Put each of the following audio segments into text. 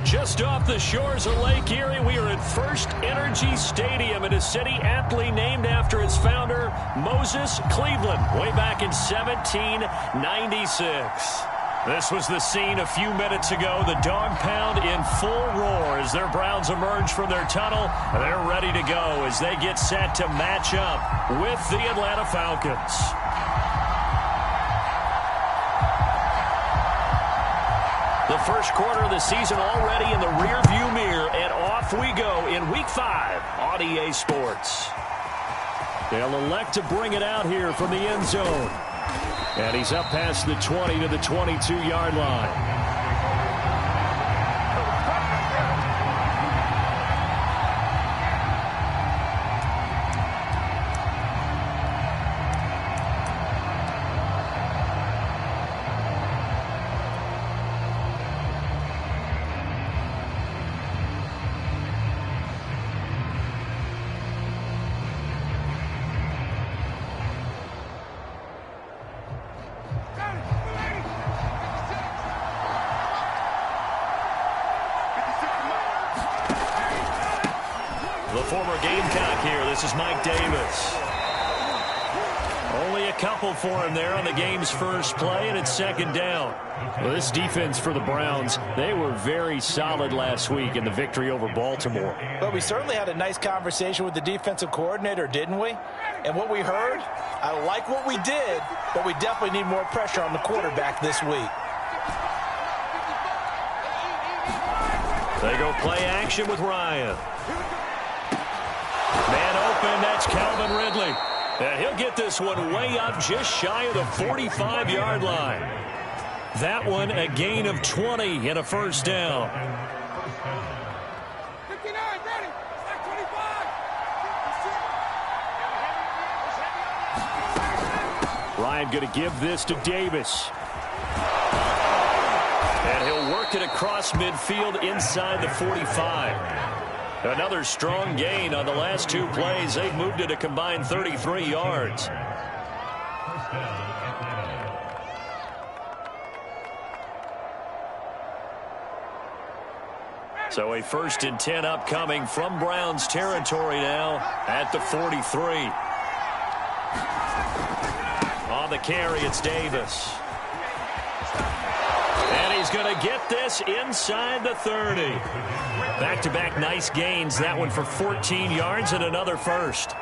Just off the shores of Lake Erie, we are at First Energy Stadium in a city aptly named after its founder, Moses Cleveland, way back in 1796. This was the scene a few minutes ago. The dog pound in full roar as their Browns emerge from their tunnel. They're ready to go as they get set to match up with the Atlanta Falcons. The first quarter of the season already in the rearview mirror, and off we go in Week 5 on EA Sports. They'll elect to bring it out here from the end zone. And he's up past the 20 to the 22-yard line. The former Gamecock here. This is Mike Davis. Only a couple for him there on the game's first play, and it's second down. Well, this defense for the Browns, they were very solid last week in the victory over Baltimore. But we certainly had a nice conversation with the defensive coordinator, didn't we? And what we heard, I like what we did, but we definitely need more pressure on the quarterback this week. They go play action with Ryan. Man open, that's Calvin Ridley. And he'll get this one way up just shy of the 45-yard line. That one a gain of 20 and a first down. 59, ready. 25. Ryan going to give this to Davis. And he'll work it across midfield inside the 45. Another strong gain on the last two plays. They've moved it a combined 33 yards. So a 1st and 10 upcoming from Browns territory now at the 43. On the carry, it's Davis. And he's going to get this inside the 30. Back-to-back nice gains. That one for 14 yards and another first.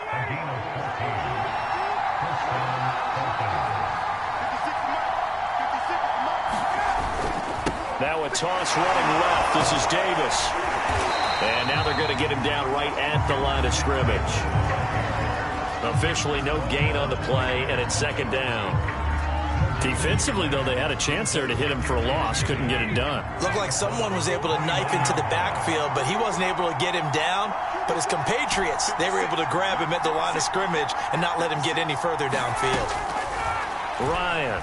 Now a toss running left. This is Davis. And now they're going to get him down right at the line of scrimmage. Officially no gain on the play, and it's second down. Defensively, though, they had a chance there to hit him for a loss. Couldn't get it done. Looked like someone was able to knife into the backfield, but he wasn't able to get him down. But his compatriots, they were able to grab him at the line of scrimmage and not let him get any further downfield. Ryan.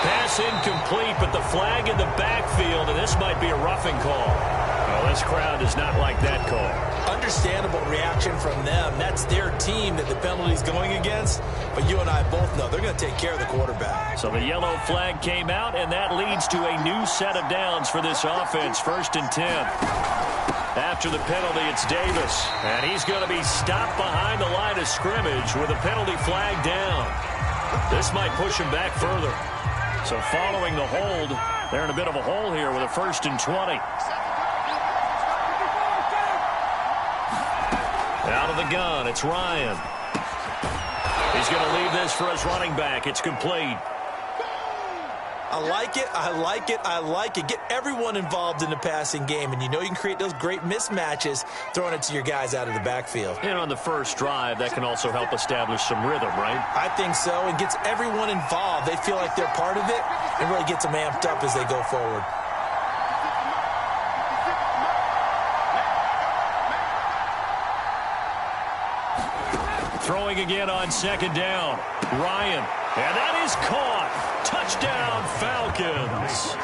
Pass incomplete, but the flag in the backfield, and this might be a roughing call. Well, this crowd does not like that call. Understandable reaction from them. That's their team that the penalty's going against. But you and I both know they're going to take care of the quarterback. So the yellow flag came out, and that leads to a new set of downs for this offense. 1st and 10. After the penalty, it's Davis. And he's going to be stopped behind the line of scrimmage with a penalty flag down. This might push him back further. So following the hold, they're in a bit of a hole here with a 1st and 20. Out of the gun, it's Ryan. He's going to leave this for his running back. It's complete. I like it, I like it, I like it. Get everyone involved in the passing game, and you know you can create those great mismatches throwing it to your guys out of the backfield. And on the first drive, that can also help establish some rhythm, right? I think so, and gets everyone involved. They feel like they're part of it, and really gets them amped up as they go forward. Throwing again on second down. Ryan. And that is caught. Touchdown, Falcons.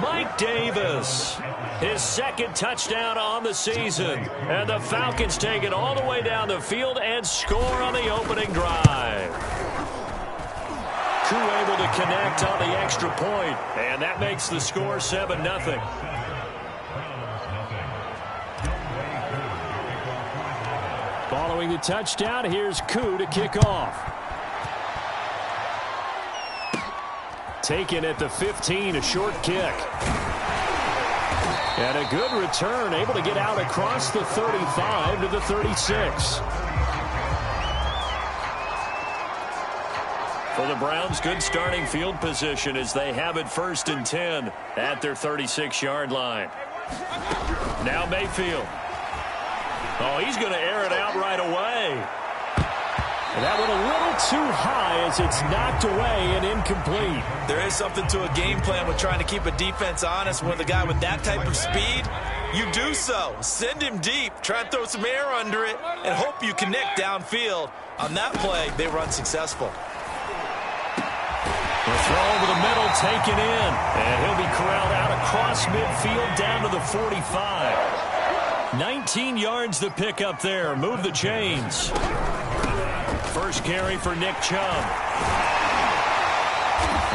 Mike Davis. His second touchdown on the season. And the Falcons take it all the way down the field and score on the opening drive. crew able to connect on the extra point, and that makes the score 7-0. Following the touchdown, here's Koo to kick off. Taken at the 15, a short kick. And a good return, able to get out across the 35 to the 36. For the Browns, good starting field position as they have it 1st and 10 at their 36-yard line. Now Mayfield. Oh, he's going to air it out right away. And that went a little too high as it's knocked away and incomplete. There is something to a game plan with trying to keep a defense honest. With a guy with that type of speed, you do so. Send him deep, try and throw some air under it, and hope you connect downfield. On that play, they were unsuccessful. The throw over the middle, taken in. And he'll be corralled out across midfield down to the 45. 19 yards to pick up there. Move the chains. First carry for Nick Chubb.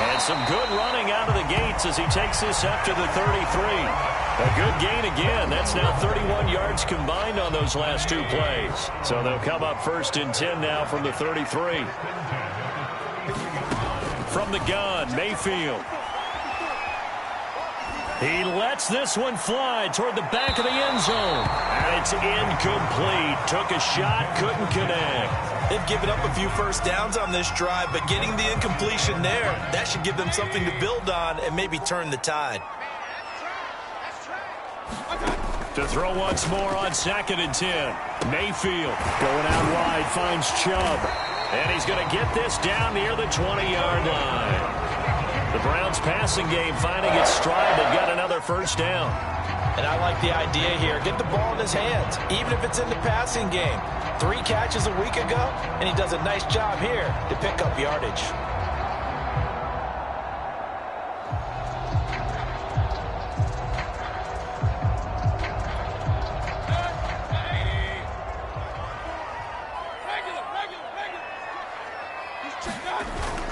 And some good running out of the gates as he takes this up to the 33. A good gain again. That's now 31 yards combined on those last 2 plays. So they'll come up 1st and 10 now from the 33. From the gun, Mayfield. He lets this one fly toward the back of the end zone. And it's incomplete. Took a shot, couldn't connect. They've given up a few first downs on this drive, but getting the incompletion there, that should give them something to build on and maybe turn the tide. To throw once more on 2nd and 10. Mayfield going out wide, finds Chubb. And he's going to get this down near the 20-yard line. The Browns passing game finding its stride. They've got another first down. And I like the idea here. Get the ball in his hands, even if it's in the passing game. 3 catches a week ago, and he does a nice job here to pick up yardage.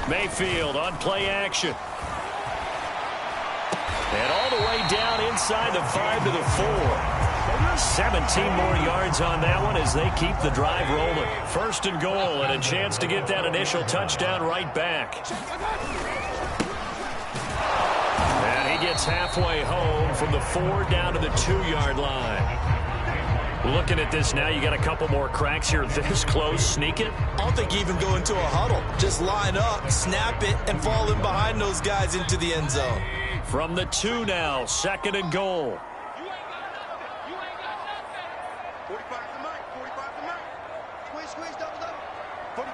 Mayfield on play action. And all the way down inside the 5 to the 4. 17 more yards on that one as they keep the drive rolling. 1st and goal and a chance to get that initial touchdown right back. And he gets halfway home from the 4 down to the 2-yard line. Looking at this now, you got a couple more cracks here this close. Sneak it? I don't think you even go into a huddle. Just line up, snap it, and fall in behind those guys into the end zone. From the 2 now, 2nd and goal. 45 to Mike, 45 to Mike. Squeeze, double. 45,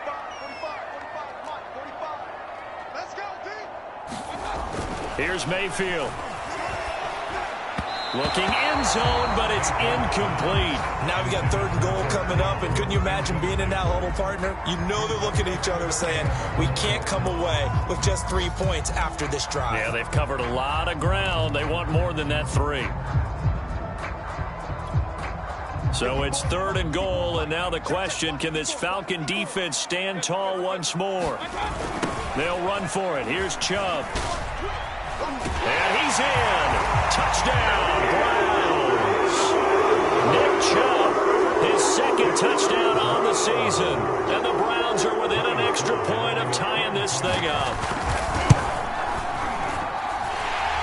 Mike, 45. Let's go, D. Here's Mayfield. Looking end zone, but it's incomplete. Now we got 3rd and goal coming up, and couldn't you imagine being in that huddle, partner? You know they're looking at each other saying, we can't come away with just 3 points after this drive. Yeah, they've covered a lot of ground. They want more than that 3. So it's 3rd and goal, and now the question, can this Falcon defense stand tall once more? They'll run for it. Here's Chubb. And he's in. Touchdown, Browns. Nick Chubb, his 2nd touchdown on the season. And the Browns are within an extra point of tying this thing up.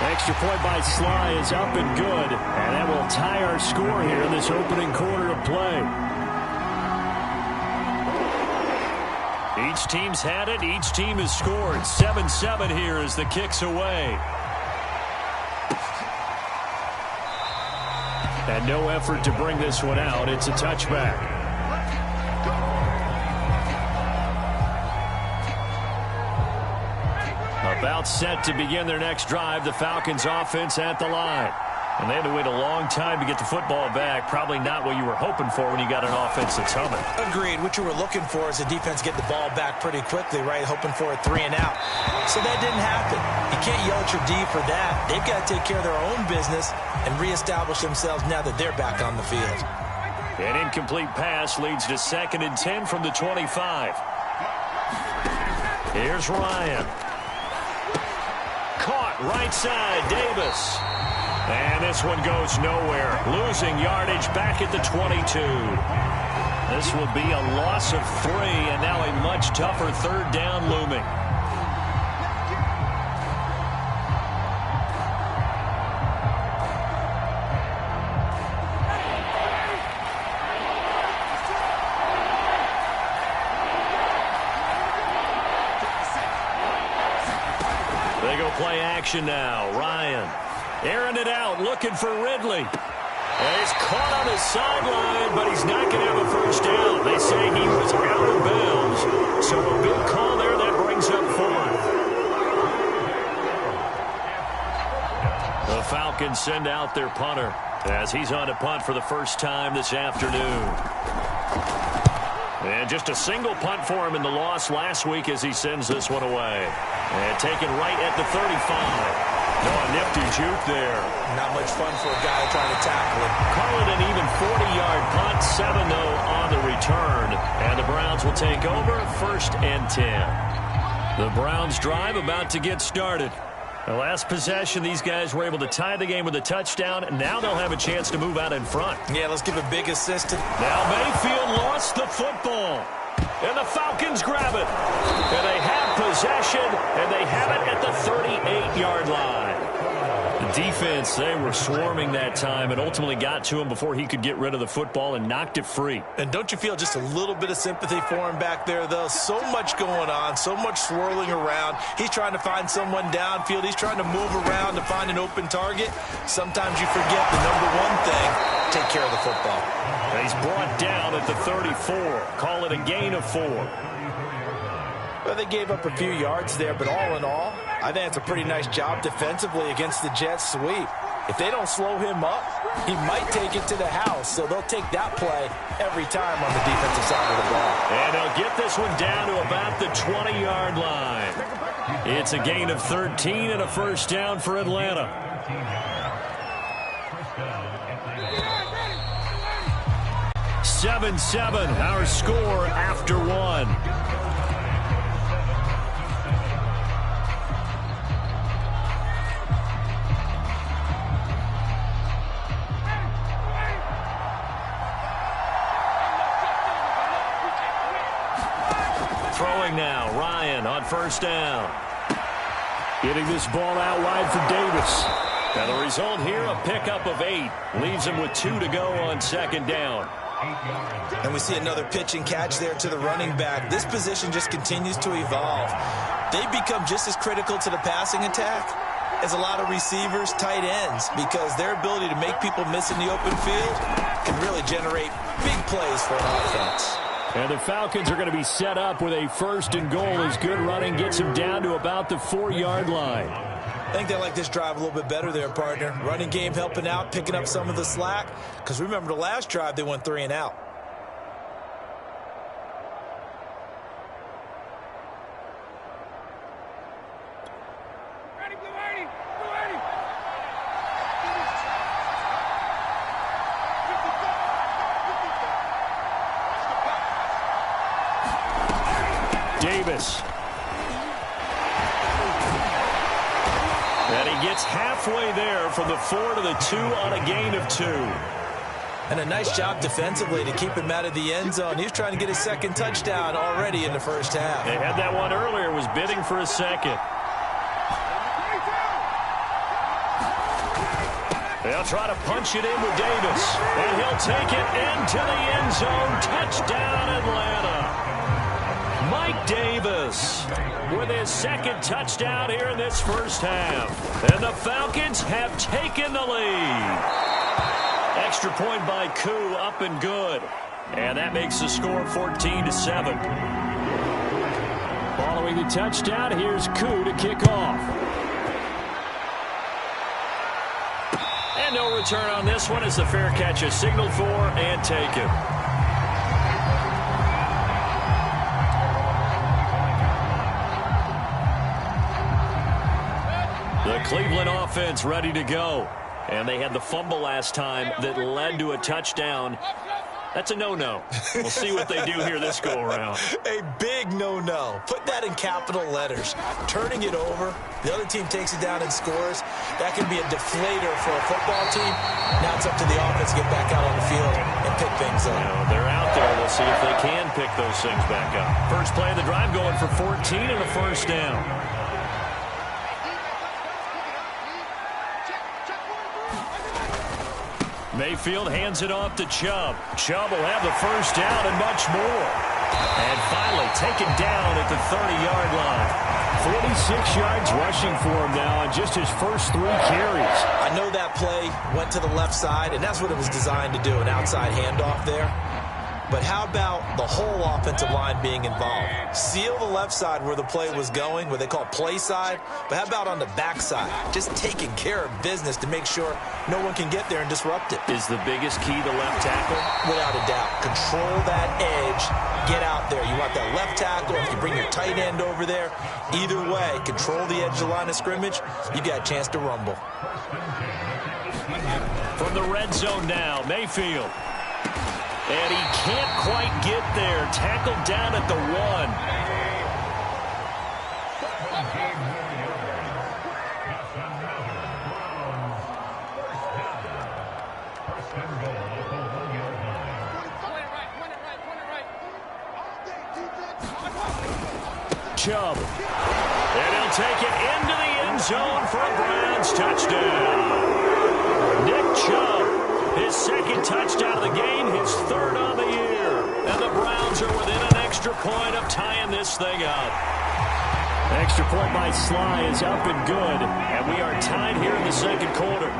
Extra point by Sly is up and good. And that will tie our score here in this opening quarter of play. Each team's had it. Each team has scored. 7-7 here as the kick's away. And no effort to bring this one out. It's a touchback. About set to begin their next drive. The Falcons offense at the line. And they had to wait a long time to get the football back. Probably not what you were hoping for when you got an offense that's humming. Agreed. What you were looking for is the defense get the ball back pretty quickly, right? Hoping for a 3 and out. So that didn't happen. You can't yell at your D for that. They've got to take care of their own business and reestablish themselves now that they're back on the field. An incomplete pass leads to 2nd and 10 from the 25. Here's Ryan. Caught right side, Davis. And this one goes nowhere. Losing yardage back at the 22. This will be a loss of 3, and now a much tougher third down looming. They go play action now. Ryan airing it out, looking for Ridley. And he's caught on his sideline, but he's not going to have a first down. They say he was out of bounds. So a big call there that brings up 4. The Falcons send out their punter as he's on to punt for the first time this afternoon. And just a single punt for him in the loss last week as he sends this one away. And taken right at the 35. No, a nifty juke there. Not much fun for a guy trying to tackle it. Call it an even 40-yard punt, 7-0 on the return. And the Browns will take over, 1st and 10. The Browns drive about to get started. The last possession, these guys were able to tie the game with a touchdown, and now they'll have a chance to move out in front. Yeah, let's give a big assist to... Now Mayfield lost the football. And the Falcons grab it. And they have possession, and they have it at the 38-yard line. The defense, they were swarming that time and ultimately got to him before he could get rid of the football and knocked it free. And don't you feel just a little bit of sympathy for him back there, though? So much going on, so much swirling around. He's trying to find someone downfield. He's trying to move around to find an open target. Sometimes you forget the number one thing, take care of the football. And he's brought down at the 34. Call it a gain of 4. Well, they gave up a few yards there, but all in all, I think it's a pretty nice job defensively against the Jets sweep. If they don't slow him up, he might take it to the house, so they'll take that play every time on the defensive side of the ball. And they'll get this one down to about the 20-yard line. It's a gain of 13 and a first down for Atlanta. 7-7, our score after 1. Throwing now, Ryan on first down. Getting this ball out wide for Davis. And the result here, a pickup of 8. Leaves him with 2 to go on second down. And we see another pitch and catch there to the running back. This position just continues to evolve. They become just as critical to the passing attack as a lot of receivers, tight ends, because their ability to make people miss in the open field can really generate big plays for an offense. And the Falcons are going to be set up with a 1st and goal as good running gets them down to about the 4-yard line. I think they like this drive a little bit better there, partner. Running game helping out, picking up some of the slack. Because remember the last drive, they went 3 and out. Davis. And he gets halfway there from the 4 to the 2 on a gain of 2. And a nice job defensively to keep him out of the end zone. He was trying to get his 2nd touchdown already in the first half. They had that one earlier, was bidding for a 2nd. They'll try to punch it in with Davis. And he'll take it into the end zone. Touchdown, Atlanta. Mike Davis with his 2nd touchdown here in this first half. And the Falcons have taken the lead. Extra point by Koo, up and good. And that makes the score 14-7. Following the touchdown, here's Koo to kick off. And no return on this one as the fair catch is signaled for and taken. The Cleveland offense ready to go. And they had the fumble last time that led to a touchdown. That's a no-no. We'll see what they do here this go-around. A big no-no. Put that in capital letters. Turning it over, the other team takes it down and scores. That can be a deflator for a football team. Now it's up to the offense to get back out on the field and pick things up. They're out there. We'll see if they can pick those things back up. First play of the drive going for 14 and a first down. Mayfield hands it off to Chubb. Chubb will have the first down and much more. And finally taken down at the 30-yard line. 46 yards rushing for him now on just his first 3 carries. I know that play went to the left side, and that's what it was designed to do, an outside handoff there. But how about the whole offensive line being involved? Seal the left side where the play was going, what they call play side. But how about on the back side? Just taking care of business to make sure no one can get there and disrupt it. Is the biggest key the left tackle? Without a doubt. Control that edge. Get out there. You want that left tackle. If you bring your tight end over there, either way, control the edge of the line of scrimmage, you got a chance to rumble. From the red zone now, Mayfield. And he can't quite get there. Tackled down at the 1. Chubb. And he'll take it into the end zone for a Browns touchdown. Nick Chubb. His second touchdown of the game, his 3rd on the year. And the Browns are within an extra point of tying this thing up. Extra point by Sly is up and good. And we are tied here in the second quarter.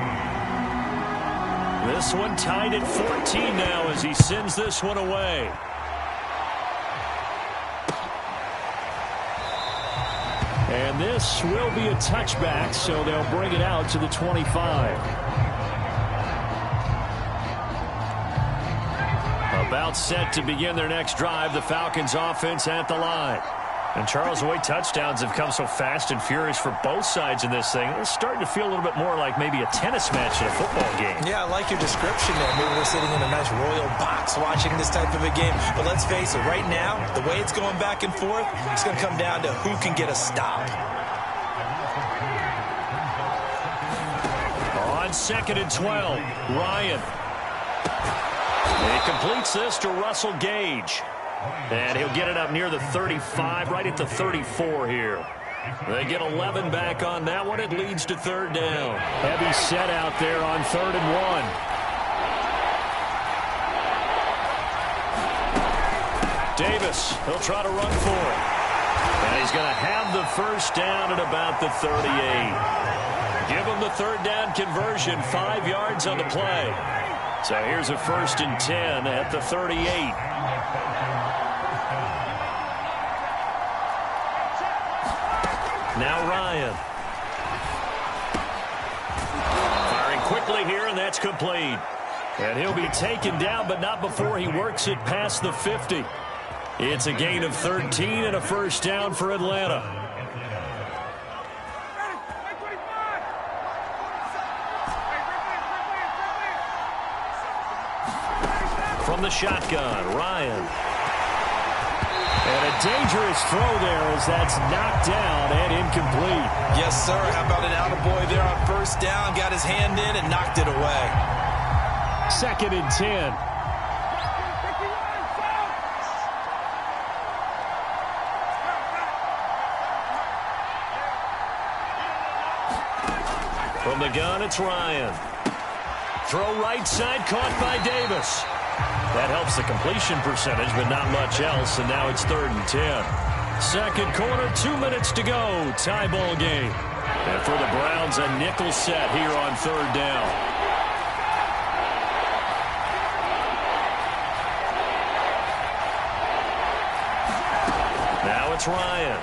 This one tied at 14 now as he sends this one away. And this will be a touchback, so they'll bring it out to the 25. About set to begin their next drive, the Falcons offense at the line. And Charles, the way touchdowns have come so fast and furious for both sides in this thing, it's starting to feel a little bit more like maybe a tennis match in a football game. Yeah, I like your description there. Maybe we're sitting in a nice royal box watching this type of a game. But let's face it, right now, the way it's going back and forth, it's going to come down to who can get a stop. On 2nd and 12, Ryan. He completes this to Russell Gage. And he'll get it up near the 35, right at the 34 here. They get 11 back on that one. It leads to 3rd down. Heavy set out there on 3rd and 1. Davis, he'll try to run for it. And he's going to have the first down at about the 38. Give him the 3rd down conversion, 5 yards on the play. So here's a 1st and 10 at the 38. Now Ryan. Firing quickly here, and that's complete. And he'll be taken down, but not before he works it past the 50. It's a gain of 13 and a first down for Atlanta. From the shotgun, Ryan. And a dangerous throw there as that's knocked down and incomplete. Yes, sir. How about an attaboy there on 1st down? Got his hand in and knocked it away. 2nd and 10. From the gun, it's Ryan. Throw right side, caught by Davis. That helps the completion percentage, but not much else, and now it's 3rd and 10. Second quarter, 2 minutes to go. Tie ball game. And for the Browns, a nickel set here on 3rd down. Now it's Ryan.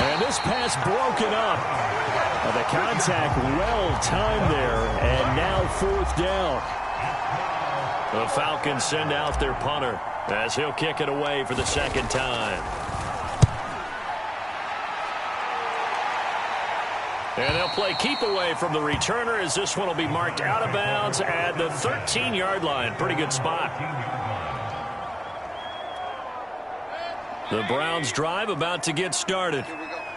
And this pass broken up. The contact well timed there, and now 4th down. The Falcons send out their punter as he'll kick it away for the 2nd time. And they'll play keep away from the returner as this one will be marked out of bounds at the 13-yard line. Pretty good spot. The Browns drive about to get started.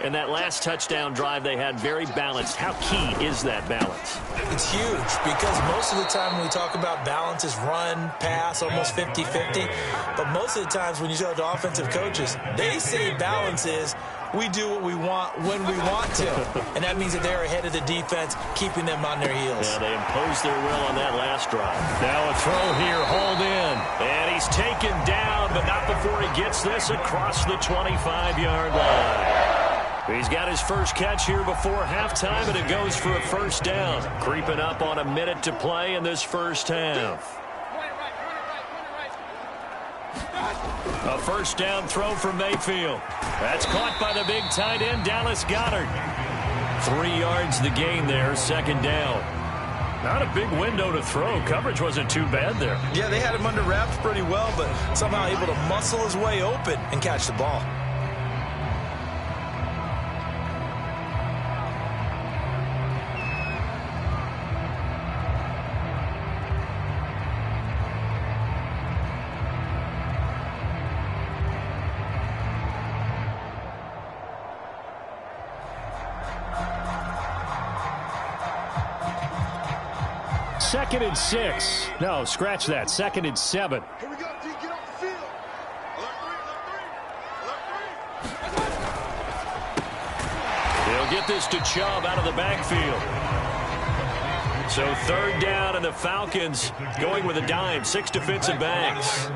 And that last touchdown drive they had very balanced. How key is that balance? It's huge because most of the time when we talk about balance is run, pass, almost 50-50. But most of the times when you talk to offensive coaches, they say balance is we do what we want when we want to. And that means that they're ahead of the defense, keeping them on their heels. Yeah, they imposed their will on that last drive. Now a throw here, hauled in. And he's taken down, but not before he gets this across the 25-yard line. He's got his first catch here before halftime, and it goes for a first down. Creeping up on a minute to play in this first half. A first down throw from Mayfield. That's caught by the big tight end, Dallas Goedert. 3 yards the gain there, second down. Not a big window to throw. Coverage wasn't too bad there. Yeah, they had him under wraps pretty well, but somehow able to muscle his way open and catch the ball. Second and 6. No, scratch that. Second and 7. Here we go, D. Get off the field. They'll get this to Chubb out of the backfield. So third down, and the Falcons going with a dime. 6 defensive backs.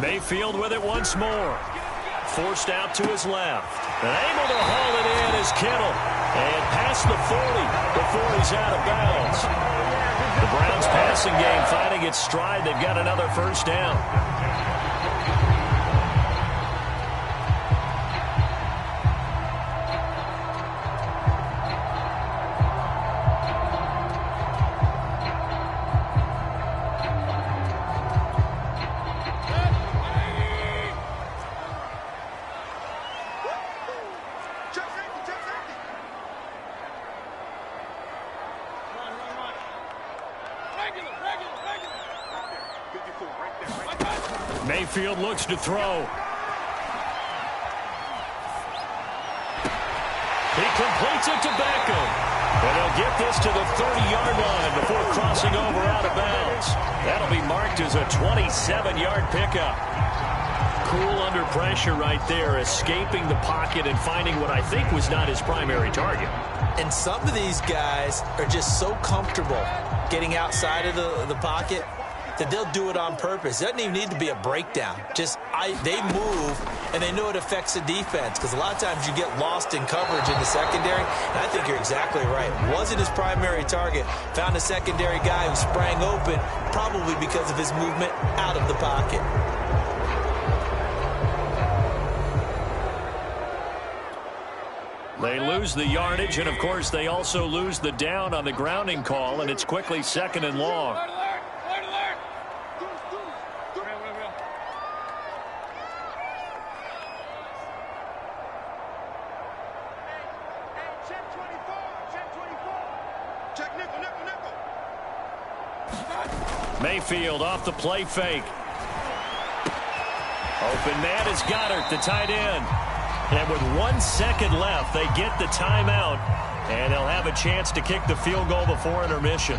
Mayfield with it once more. Forced out to his left. And able to haul it in is Kittle. And past the 40 before he's out of bounds. The Browns passing game finding its stride. They've got another first down. Mayfield looks to throw. He completes it to Beckham. And they'll get this to the 30-yard line before crossing over out of bounds. That'll be marked as a 27-yard pickup. Cool under pressure right there, escaping the pocket and finding what I think was not his primary target. And some of these guys are just so comfortable getting outside of the pocket that they'll do it on purpose. It doesn't even need to be a breakdown. Just they move, and they know it affects the defense because a lot of times you get lost in coverage in the secondary, and I think you're exactly right. Wasn't his primary target. Found a secondary guy who sprang open, probably because of his movement out of the pocket. They lose the yardage, and, of course, they also lose the down on the grounding call, and it's quickly second and long. Mayfield off the play fake. Open man is Goedert, the tight end. And with 1 second left, they get the timeout, and they'll have a chance to kick the field goal before intermission.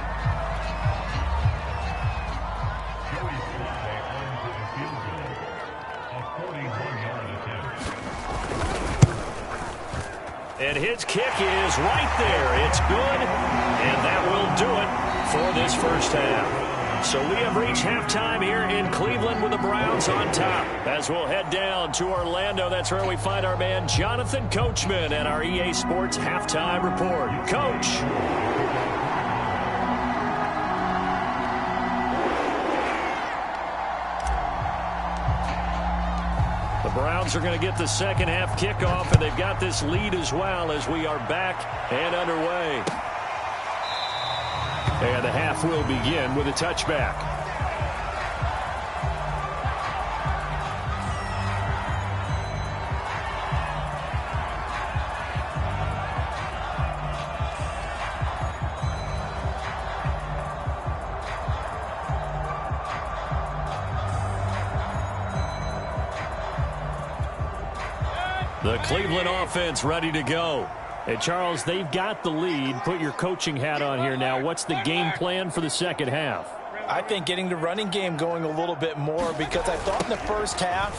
And his kick is right there. It's good, and that will do it for this first half. So we have reached halftime here in Cleveland with the Browns on top. As we'll head down to Orlando, that's where we find our man Jonathan Coachman at our EA Sports Halftime Report. Coach. The Browns are going to get the second half kickoff, and they've got this lead as well as we are back and underway. And the half will begin with a touchback. The Cleveland offense ready to go. Hey, Charles, they've got the lead. Put your coaching hat on here now. What's the game plan for the second half? I think getting the running game going a little bit more, because I thought in the first half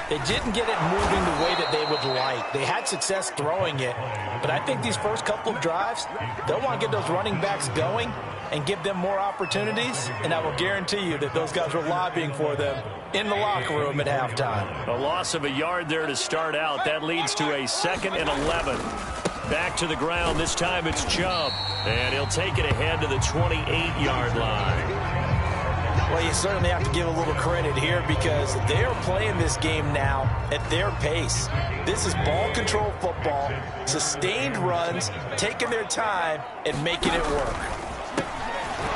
they didn't get it moving the way that they would like. They had success throwing it, but I think these first couple of drives, they'll want to get those running backs going and give them more opportunities, and I will guarantee you that those guys were lobbying for them in the locker room at halftime. A loss of a yard there to start out. That leads to a 2nd and 11. Back to the ground. This time it's Chubb, and he'll take it ahead to the 28-yard line. Well, you certainly have to give a little credit here, because they are playing this game now at their pace. This is ball control football, sustained runs, taking their time, and making it work.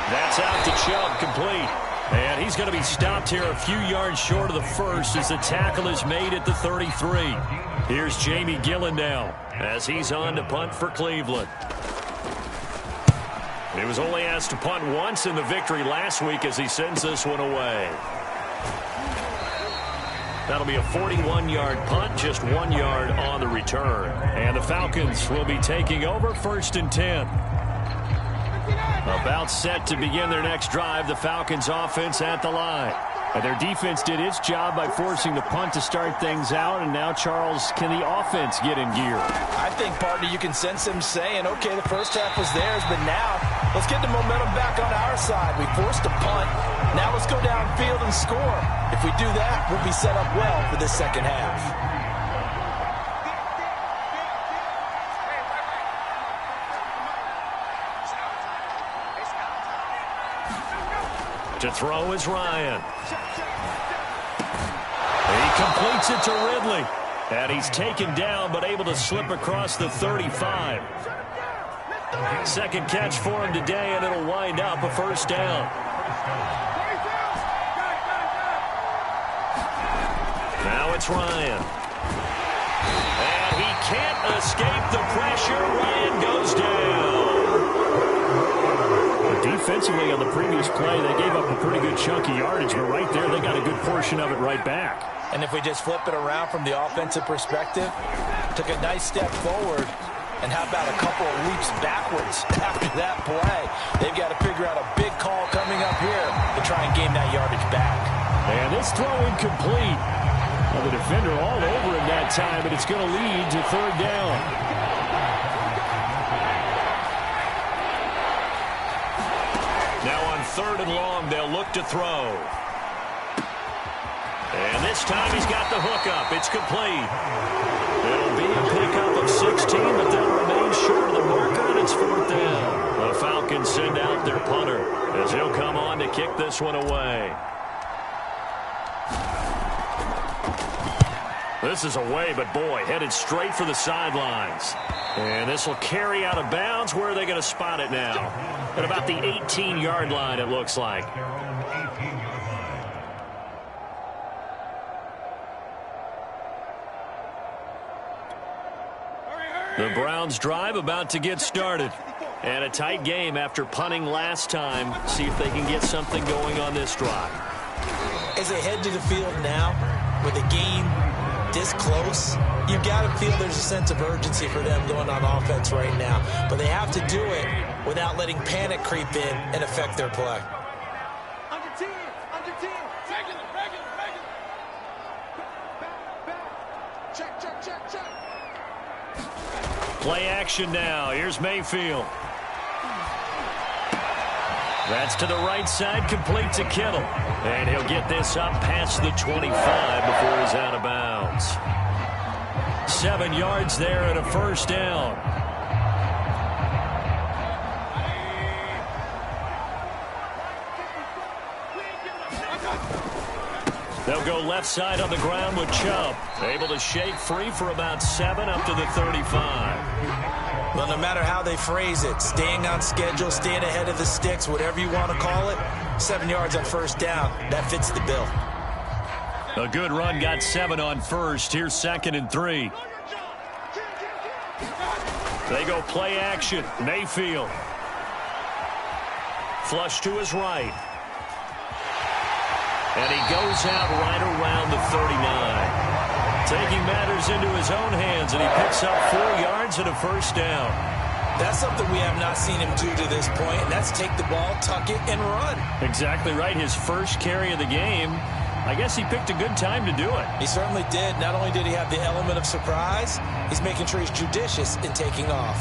That's out to Chubb, complete. And he's going to be stopped here a few yards short of the first as the tackle is made at the 33. Here's Jamie Gillen now as he's on to punt for Cleveland. He was only asked to punt once in the victory last week as he sends this one away. That'll be a 41-yard punt, just 1 yard on the return. And the Falcons will be taking over 1st and 10. About set to begin their next drive, the Falcons offense at the line. And their defense did its job by forcing the punt to start things out. And now, Charles, can the offense get in gear? I think, partner, you can sense them saying, okay, the first half was theirs, but now let's get the momentum back on our side. We forced a punt. Now let's go downfield and score. If we do that, we'll be set up well for this second half. To throw is Ryan. He completes it to Ridley. And he's taken down, but able to slip across the 35. Second catch for him today, and it'll wind up a 1st down. Now it's Ryan. And he can't escape the pressure. Ryan goes down. Defensively on the previous play, they gave up a pretty good chunk of yardage, but right there they got a good portion of it right back. And if we just flip it around from the offensive perspective, took a nice step forward, and how about a couple of leaps backwards after that play? They've got to figure out a big call coming up here to try and gain that yardage back. And this throw incomplete. Well, the defender all over him that time, but it's going to lead to 3rd down. Now on 3rd and long, they'll look to throw. And this time he's got the hookup. It's complete. It'll be a pickup of 16, but they'll remain short of the marker, and it's 4th down. The Falcons send out their punter as he'll come on to kick this one away. This is away, but boy, headed straight for the sidelines. And this will carry out of bounds. Where are they going to spot it now? At about the 18-yard line, it looks like. The Browns drive about to get started. And a tight game after punting last time. See if they can get something going on this drive. As they head to the field now, with the game this close, you've got to feel there's a sense of urgency for them going on offense right now. But they have to do it without letting panic creep in and affect their play. Under 10, regular. Back. Check. Play action now. Here's Mayfield. That's to the right side, complete to Kittle. And he'll get this up past the 25 before he's out of bounds. 7 yards there and a 1st down. They'll go left side on the ground with Chubb. Able to shake free for about 7 up to the 35. Well, no matter how they phrase it, staying on schedule, staying ahead of the sticks, whatever you want to call it, 7 yards on 1st down, that fits the bill. A good run, got 7 on 1st. Here's 2nd and 3. They go play action. Mayfield. Flush to his right. And he goes out right around the 39. Taking matters into his own hands, and he picks up 4 yards and a first down. That's something we have not seen him do to this point, and that's take the ball, tuck it, and run. Exactly right. His first carry of the game. I guess he picked a good time to do it. He certainly did. Not only did he have the element of surprise, he's making sure he's judicious in taking off.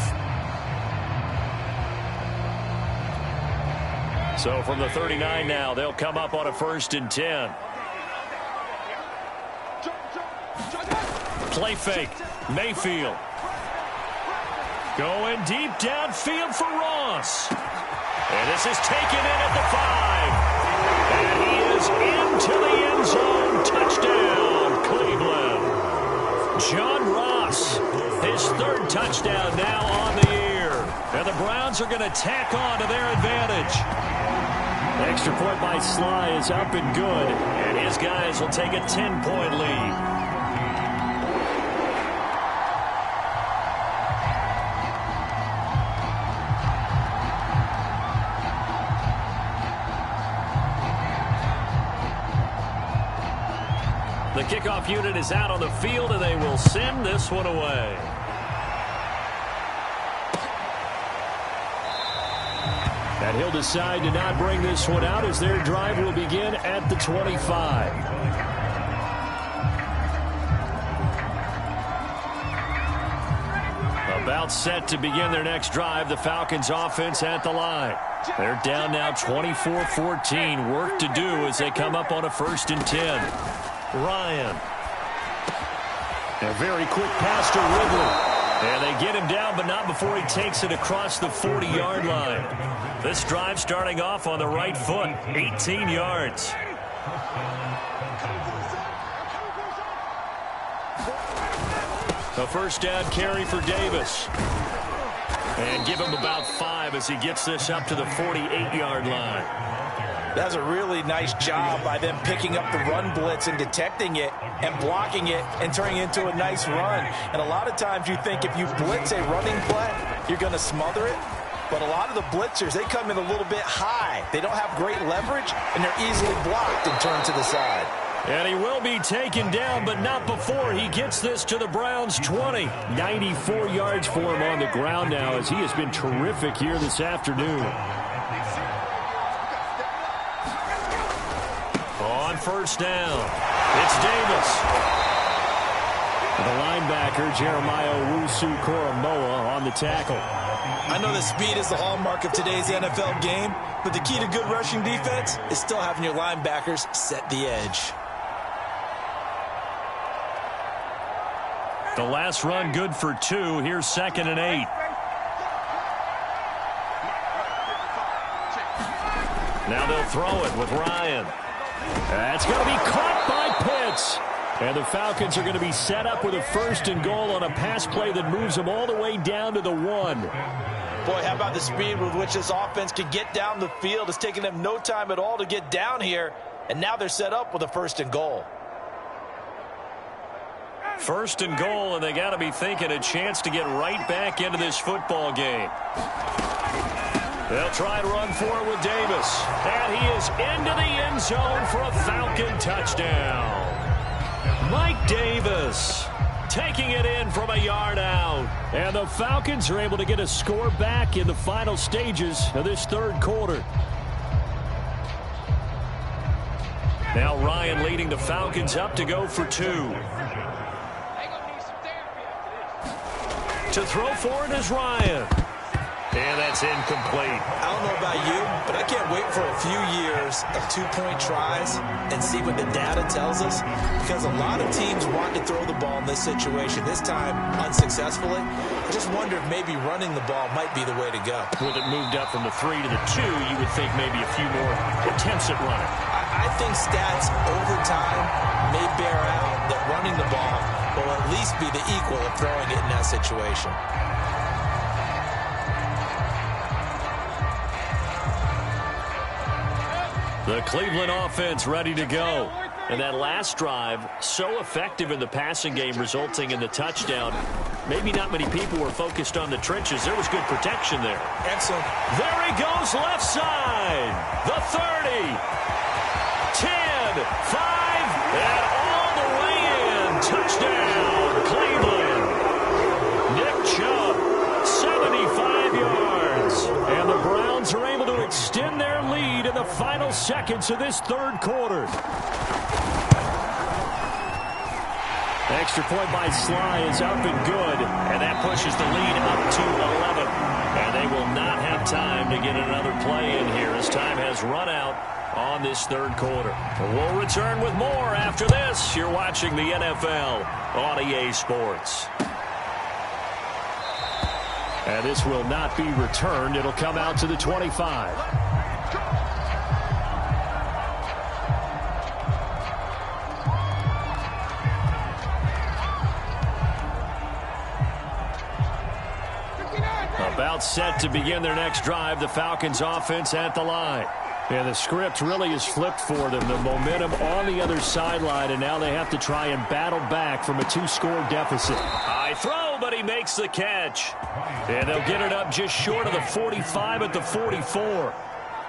So from the 39 now, they'll come up on a 1st and 10. Play fake. Mayfield. Going deep downfield for Ross. And this is taken in at the 5. And he is into the end zone. Touchdown, Cleveland. John Ross, his 3rd touchdown now on the year. And the Browns are going to tack on to their advantage. Extra point by Sly is up and good. And his guys will take a 10-point lead. The kickoff unit is out on the field, and they will send this one away. And he'll decide to not bring this one out as their drive will begin at the 25. About set to begin their next drive, the Falcons offense at the line. They're down now 24-14. Work to do as they come up on a 1st and 10. Ryan. A very quick pass to Ridley. And they get him down, but not before he takes it across the 40-yard line. This drive starting off on the right foot, 18 yards. A 1st down carry for Davis. And give him about 5 as he gets this up to the 48-yard line. That's a really nice job by them picking up the run blitz and detecting it and blocking it and turning it into a nice run. And a lot of times you think if you blitz a running play, you're going to smother it. But a lot of the blitzers, they come in a little bit high. They don't have great leverage, and they're easily blocked and turned to the side. And he will be taken down, but not before he gets this to the Browns' 20. 94 yards for him on the ground now as he has been terrific here this afternoon. On 1st down, it's Davis. The linebacker, Jeremiah Owusu-Koramoah, on the tackle. I know that speed is the hallmark of today's NFL game, but the key to good rushing defense is still having your linebackers set the edge. The last run good for 2. Here's 2nd and 8. Now they'll throw it with Ryan. That's going to be caught by Pitts. And the Falcons are going to be set up with a 1st and goal on a pass play that moves them all the way down to the 1. Boy, how about the speed with which this offense can get down the field? It's taken them no time at all to get down here. And now they're set up with a 1st and goal. 1st and goal, and they got to be thinking a chance to get right back into this football game. They'll try and run for it with Davis. And he is into the end zone for a Falcon touchdown. Mike Davis taking it in from a yard out. And the Falcons are able to get a score back in the final stages of this 3rd quarter. Now Ryan leading the Falcons up to go for 2. To throw for it is Ryan. And that's incomplete. I don't know about you, but I can't wait for a few years of 2-point tries and see what the data tells us, because a lot of teams want to throw the ball in this situation, this time unsuccessfully. I just wonder if maybe running the ball might be the way to go. With it moved up from the 3 to the 2, you would think maybe a few more attempts at running. I think stats over time may bear out that running the ball will at least be the equal of throwing it in that situation. The Cleveland offense ready to go. And that last drive, so effective in the passing game, resulting in the touchdown. Maybe not many people were focused on the trenches. There was good protection there. Excellent. There he goes, left side. The 30. 10, 5, and all the way in. Touchdown. Touchdown, Cleveland. Nick Chubb, 75 yards. And the Browns are able to extend their lead in the final seconds of this third quarter. Extra point by Sly is up and good, and that pushes the lead up to 11. And they will not have time to get another play in here as time has run out on this third quarter. We'll return with more after this. You're watching the NFL on EA Sports. And this will not be returned. It'll come out to the 25. About set to begin their next drive, the Falcons offense at the line. And the script really is flipped for them. The momentum on the other sideline, and now they have to try and battle back from a 2-score deficit. High throw, but he makes the catch. And they'll get it up just short of the 45 at the 44.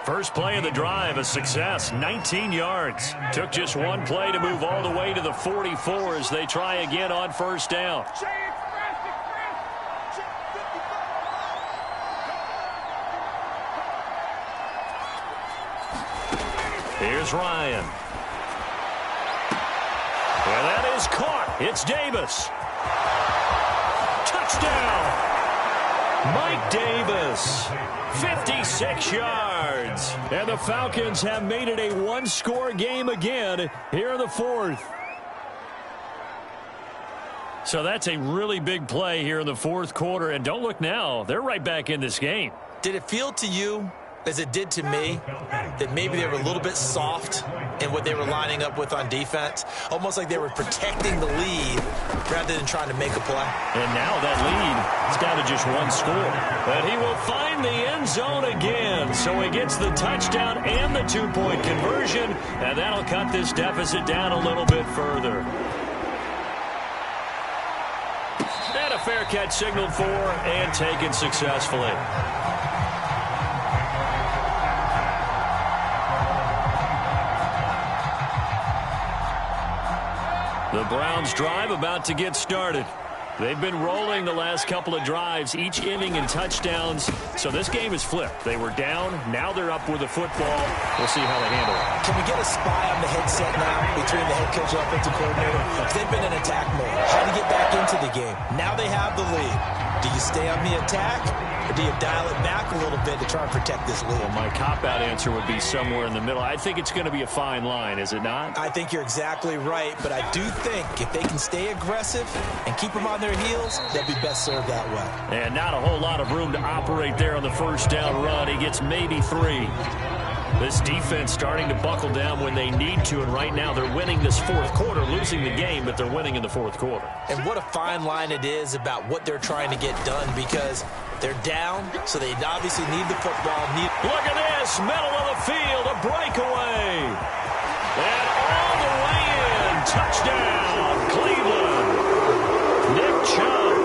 First play of the drive, a success, 19 yards. Took just one play to move all the way to the 44 as they try again on first down. Here's Ryan. And that is caught. It's Davis. Touchdown. Mike Davis. 56 yards. And the Falcons have made it a one-score game again here in the fourth. So that's a really big play here in the fourth quarter. And don't look now. They're right back in this game. Did it feel to you, as it did to me, that maybe they were a little bit soft in what they were lining up with on defense? Almost like they were protecting the lead rather than trying to make a play. And now that lead is down to just one score. But he will find the end zone again. So he gets the touchdown and the 2-point conversion. And that'll cut this deficit down a little bit further. And a fair catch signaled for and taken successfully. The Browns drive about to get started. They've been rolling the last couple of drives, each inning in touchdowns. So this game is flipped. They were down. Now they're up with the football. We'll see how they handle it. Can we get a spy on the headset now between the head coach and offensive coordinator? Because they've been in attack mode. How to get back into the game. Now they have the lead. Do you stay on the attack, or do you dial it back a little bit to try and protect this lead? Well, my cop-out answer would be somewhere in the middle. I think it's going to be a fine line, is it not? I think you're exactly right, but I do think if they can stay aggressive and keep them on their heels, they'll be best served that way. And not a whole lot of room to operate there on the first down run. He gets maybe 3. This defense starting to buckle down when they need to, and right now they're winning this fourth quarter, losing the game, but they're winning in the fourth quarter. And what a fine line it is about what they're trying to get done, because they're down, so they obviously need the football. Look at this, middle of the field, a breakaway. And all the way in, touchdown, Cleveland. Nick Chubb,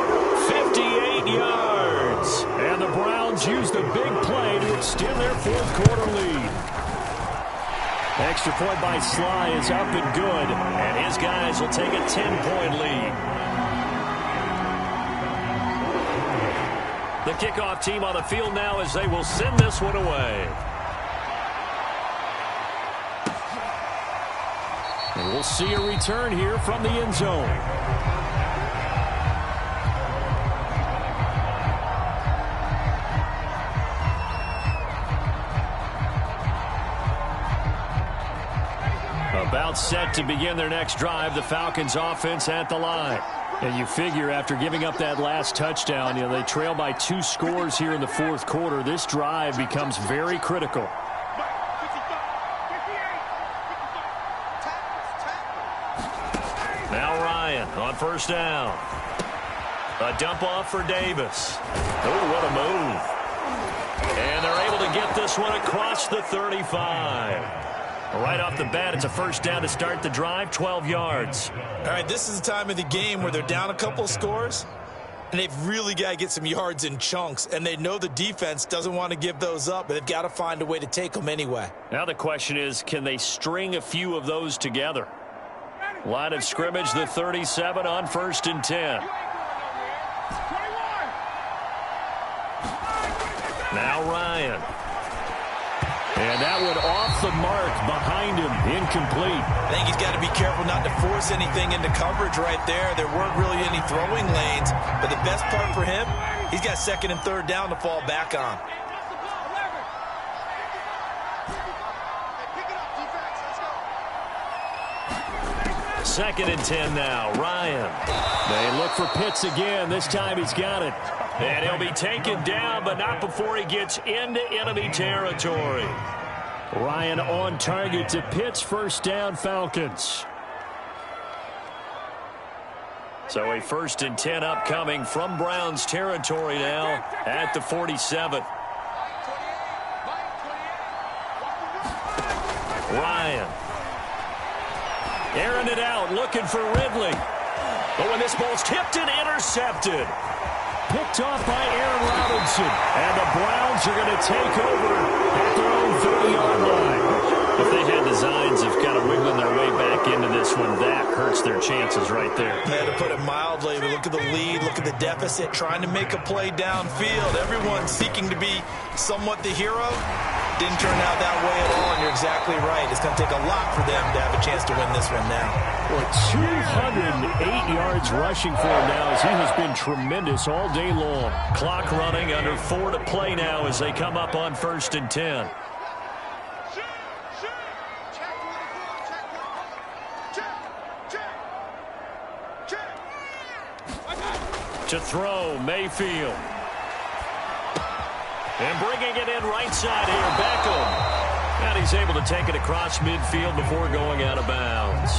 58 yards. And the Browns use the big play to extend their fourth quarter lead. Extra point by Sly is up and good, and his guys will take a 10-point lead. The kickoff team on the field now as they will send this one away. And we'll see a return here from the end zone. About set to begin their next drive, the Falcons offense at the line. And you figure after giving up that last touchdown, they trail by 2 scores here in the fourth quarter. This drive becomes very critical. Now Ryan on first down. A dump off for Davis. Oh, what a move. And they're able to get this one across the 35. Right off the bat, it's a first down to start the drive, 12 yards. All right, this is the time of the game where they're down a couple of scores, and they've really got to get some yards in chunks, and they know the defense doesn't want to give those up, but they've got to find a way to take them anyway. Now the question is, can they string a few of those together? Line of scrimmage, the 37 on 1st and 10. Now Ryan. And that one off the mark behind him. Incomplete. I think he's got to be careful not to force anything into coverage right there. There weren't really any throwing lanes. But the best part for him, he's got 2nd and 3rd down to fall back on. Second and 10 now. Ryan. They look for Pitts again. This time he's got it. And he'll be taken down, but not before he gets into enemy territory. Ryan on target to Pitts. 1st down, Falcons. So a 1st and 10 upcoming from Browns territory now at the 47. Ryan. Airing it out, looking for Ridley. But when this ball's tipped and intercepted. Picked off by Aaron Robinson. And the Browns are going to take over at their own 30-yard line. If they had designs of kind of wiggling their way back into this one, that hurts their chances right there. Yeah, to put it mildly, but look at the lead, look at the deficit, trying to make a play downfield. Everyone seeking to be somewhat the hero. Didn't turn out that way at all, and you're exactly right. It's going to take a lot for them to have a chance to win this one now. Well, 208 yards rushing for him now as he has been tremendous all day long. Clock running, under 4 to play now as they come up on 1st and 10. To throw, Mayfield. And bringing it in right side here, Beckham. And he's able to take it across midfield before going out of bounds.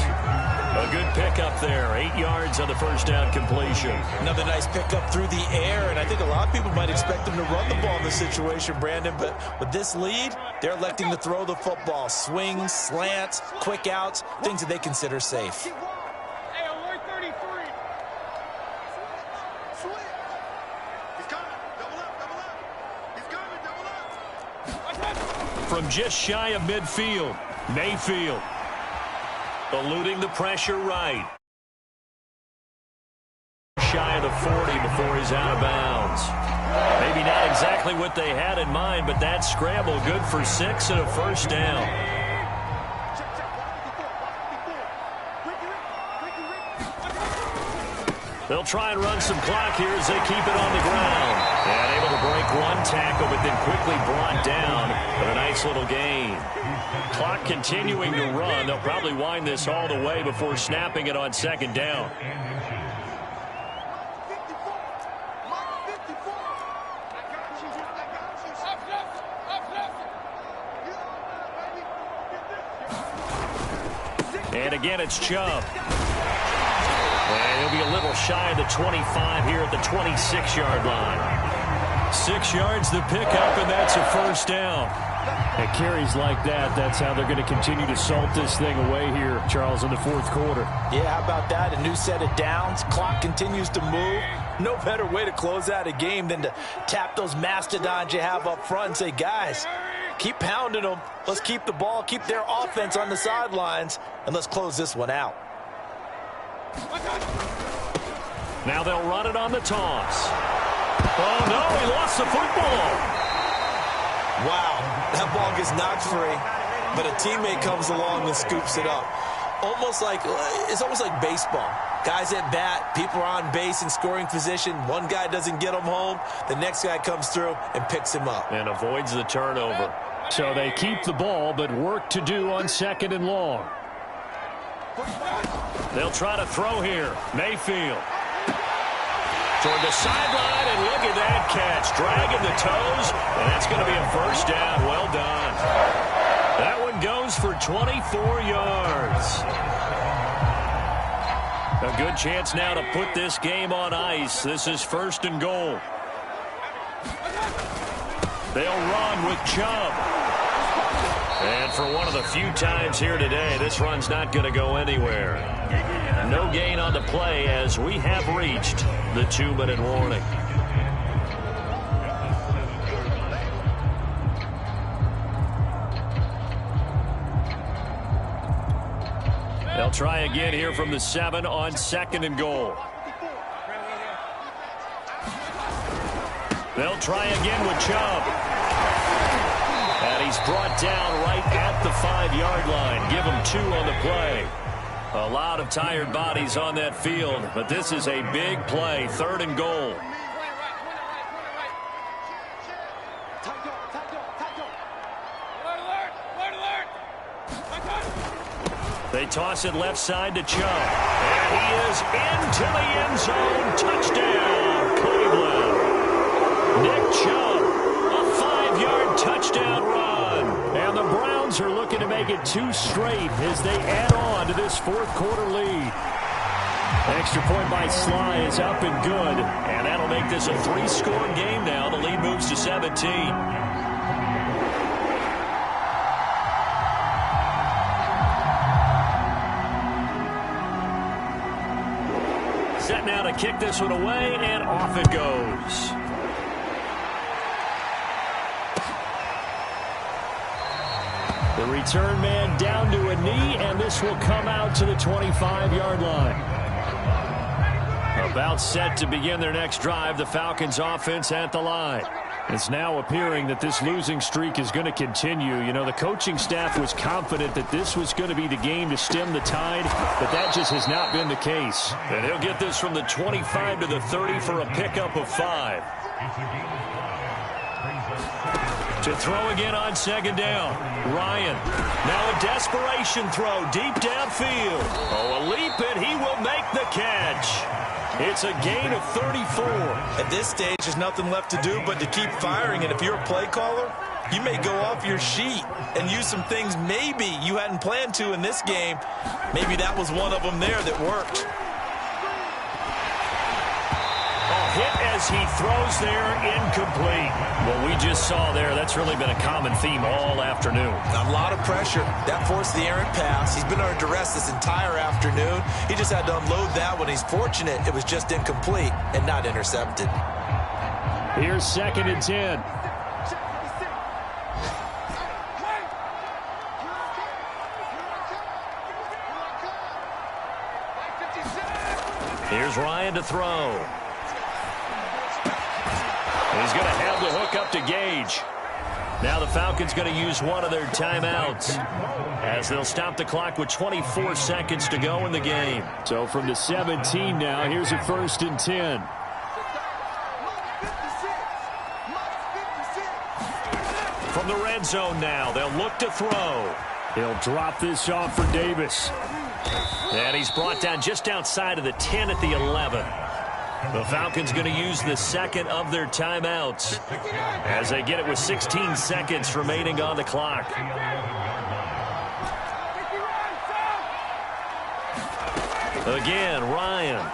A good pickup there. 8 yards on the 1st down completion. Another nice pickup through the air, and I think a lot of people might expect him to run the ball in this situation, Brandon, but with this lead, they're electing to throw the football. Swings, slants, quick outs, things that they consider safe. From just shy of midfield, Mayfield eluding the pressure right. Shy of the 40 before he's out of bounds. Maybe not exactly what they had in mind, but that scramble good for 6 and a 1st down. They'll try and run some clock here as they keep it on the ground. And able to break one tackle, but then quickly brought down for a nice little gain. Clock continuing to run. They'll probably wind this all the way before snapping it on 2nd down. And again, it's Chubb. And he'll be a little shy of the 25 here at the 26-yard line. 6 yards to pick up, and that's a 1st down. At carries like that, that's how they're going to continue to salt this thing away here, Charles, in the 4th quarter. Yeah, how about that? A new set of downs. Clock continues to move. No better way to close out a game than to tap those mastodons you have up front and say, guys, keep pounding them. Let's keep the ball, keep their offense on the sidelines, and let's close this one out. Now they'll run it on the toss. Oh, no, he lost the football. Wow, that ball gets knocked free, but a teammate comes along and scoops it up. It's almost like baseball. Guys at bat, people are on base in scoring position. One guy doesn't get him home. The next guy comes through and picks him up. And avoids the turnover. So they keep the ball, but work to do on 2nd and long. They'll try to throw here. Mayfield. Toward the sideline, and look at that catch. Dragging the toes, and that's going to be a 1st down. Well done. That one goes for 24 yards. A good chance now to put this game on ice. This is 1st and goal. They'll run with Chubb. And for one of the few times here today, this run's not going to go anywhere. No gain on the play as we have reached the 2-minute warning. They'll They'll try again here from the 7 on 2nd and goal. They'll try again with Chubb. And he's brought down right at the 5-yard line. Give him 2 on the play. A lot of tired bodies on that field, but this is a big play. 3rd and goal. They toss it left side to Chubb. And he is into the end zone. Touchdown, Cleveland. Nick Chubb, a 5-yard touchdown run. And the Browns are looking to make it 2 straight as they add on to this 4th quarter lead. Extra point by Sly is up and good. And that'll make this a 3-score game now. The lead moves to 17. Set now to kick this one away, and off it goes. The return man down to a knee, and this will come out to the 25-yard line. About set to begin their next drive, the Falcons offense at the line. It's now appearing that this losing streak is going to continue. You know, the coaching staff was confident that this was going to be the game to stem the tide, but that just has not been the case. And he'll get this from the 25 to the 30 for a pickup of 5. To throw again on 2nd down. Ryan. Now a desperation throw deep downfield. Oh, a leap, and he will make the catch. It's a gain of 34. At this stage, there's nothing left to do but to keep firing. And if you're a play caller, you may go off your sheet and use some things maybe you hadn't planned to in this game. Maybe that was one of them there that worked. Hit as he throws there, incomplete. What we just saw there, that's really been a common theme all afternoon. A lot of pressure. That forced the errant pass. He's been under duress this entire afternoon. He just had to unload that one. He's fortunate it was just incomplete and not intercepted. Here's 2nd and 10. Here's Ryan to throw. He's going to have the hook up to Gage. Now the Falcons going to use one of their timeouts as they'll stop the clock with 24 seconds to go in the game. So from the 17 now, here's a 1st and 10. From the red zone now, they'll look to throw. He'll drop this off for Davis. And he's brought down just outside of the 10 at the 11. The Falcons going to use the 2nd of their timeouts as they get it with 16 seconds remaining on the clock. Again, Ryan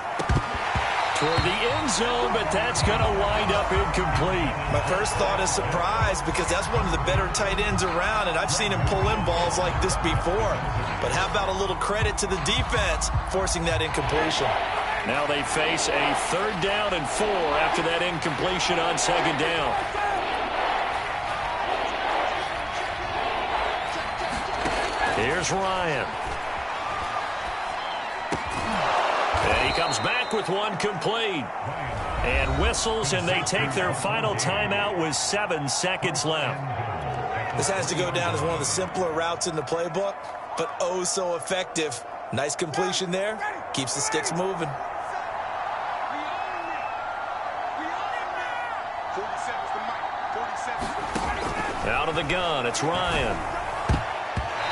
toward the end zone, but that's going to wind up incomplete. My first thought is surprise because that's one of the better tight ends around, and I've seen him pull in balls like this before. But how about a little credit to the defense forcing that incompletion? Now they face a 3rd down and 4 after that incompletion on 2nd down. Here's Ryan. And he comes back with one complete. And whistles, and they take their final timeout with 7 seconds left. This has to go down as one of the simpler routes in the playbook, but oh so effective. Nice completion there. Keeps the sticks moving. Out of the gun, it's Ryan.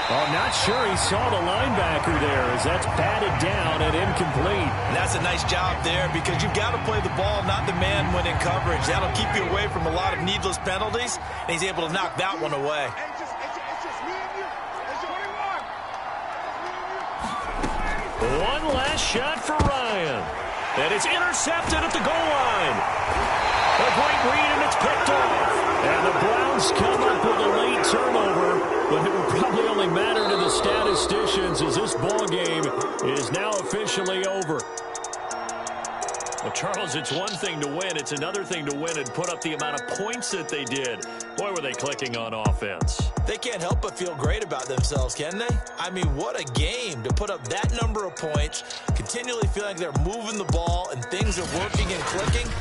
Oh, not sure he saw the linebacker there as that's batted down and incomplete. And that's a nice job there because you've got to play the ball, not the man when in coverage. That'll keep you away from a lot of needless penalties, and he's able to knock that one away. One last shot for Ryan. And it's intercepted at the goal line. A great read, and it's picked off. And the Browns come up with a late turnover, but it will probably only matter to the statisticians as this ball game is now officially over. Well, Charles, it's one thing to win. It's another thing to win and put up the amount of points that they did. Boy, were they clicking on offense. They can't help but feel great about themselves, can they? I mean, what a game to put up that number of points, continually feeling like they're moving the ball and things are working and clicking.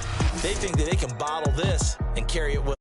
They think that they can bottle this and carry it with